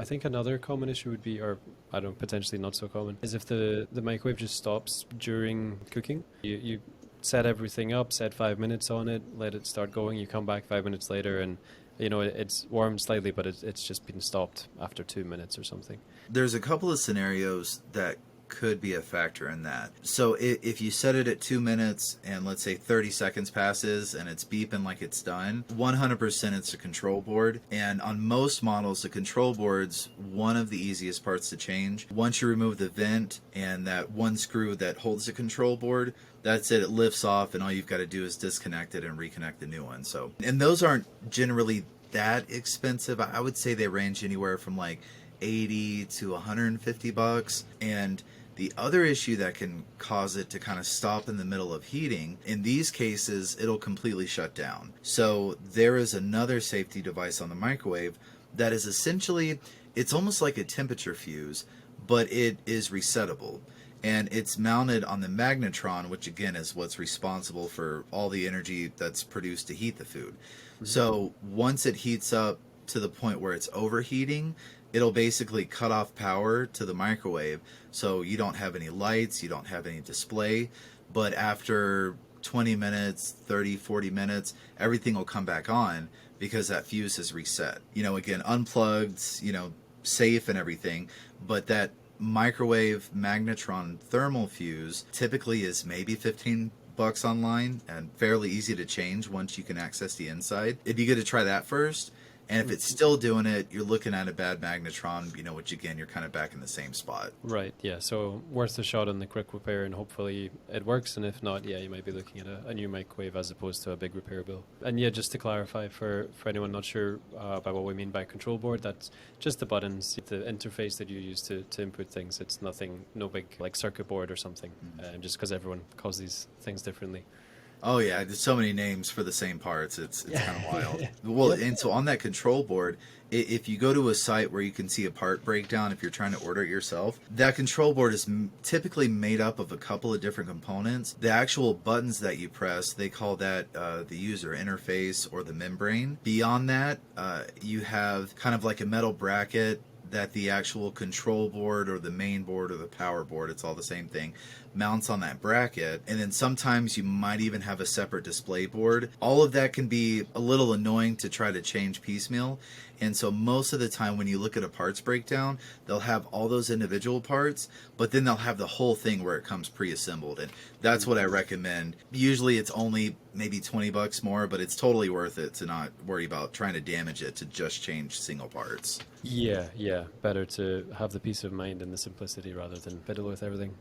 think another common issue would be, or I don't know, potentially not so common, is if the microwave just stops during cooking. You set everything up, set 5 minutes on it, let it start going. You come back 5 minutes later, and it's warmed slightly, but it's just been stopped after 2 minutes or something. There's a couple of scenarios that could be a factor in that. So if you set it at 2 minutes and let's say 30 seconds passes and it's beeping like it's done, 100% it's a control board. And on most models, the control board's one of the easiest parts to change. Once you remove the vent and that one screw that holds the control board, that's it. It lifts off, and all you've got to do is disconnect it and reconnect the new one. So, and those aren't generally that expensive. I would say they range anywhere from like 80 to 150 bucks. And the other issue that can cause it to kind of stop in the middle of heating, in these cases, it'll completely shut down. So there is another safety device on the microwave that is essentially, it's almost like a temperature fuse, but it is resettable. And it's mounted on the magnetron, which again is what's responsible for all the energy that's produced to heat the food. Mm-hmm. So once it heats up to the point where it's overheating, it'll basically cut off power to the microwave, so you don't have any lights, you don't have any display, but after 20 minutes, 30, 40 minutes, everything will come back on because that fuse is reset. Again, unplugged, safe and everything, but that microwave magnetron thermal fuse typically is maybe 15 bucks online and fairly easy to change once you can access the inside. It'd be good to try that first. And if it's still doing it, you're looking at a bad magnetron, which again, you're kind of back in the same spot. Right, yeah. So worth a shot on the quick repair, and hopefully it works. And if not, yeah, you might be looking at a new microwave as opposed to a big repair bill. And yeah, just to clarify for anyone not sure about what we mean by control board, that's just the buttons, the interface that you use to input things. It's nothing, no big like circuit board or something, just because everyone calls these things differently. Oh yeah, there's so many names for the same parts. It's kind of wild. Well, and so on that control board, if you go to a site where you can see a part breakdown, if you're trying to order it yourself, that control board is typically made up of a couple of different components. The actual buttons that you press, they call that the user interface or the membrane. Beyond that, you have kind of like a metal bracket that the actual control board or the main board or the power board, it's all the same thing, mounts on that bracket. And then sometimes you might even have a separate display board. All of that can be a little annoying to try to change piecemeal. And so most of the time when you look at a parts breakdown, they'll have all those individual parts, but then they'll have the whole thing where it comes pre-assembled. And that's what I recommend. Usually it's only maybe 20 bucks more, but it's totally worth it to not worry about trying to damage it, to just change single parts. Yeah. Better to have the peace of mind and the simplicity rather than fiddle with everything.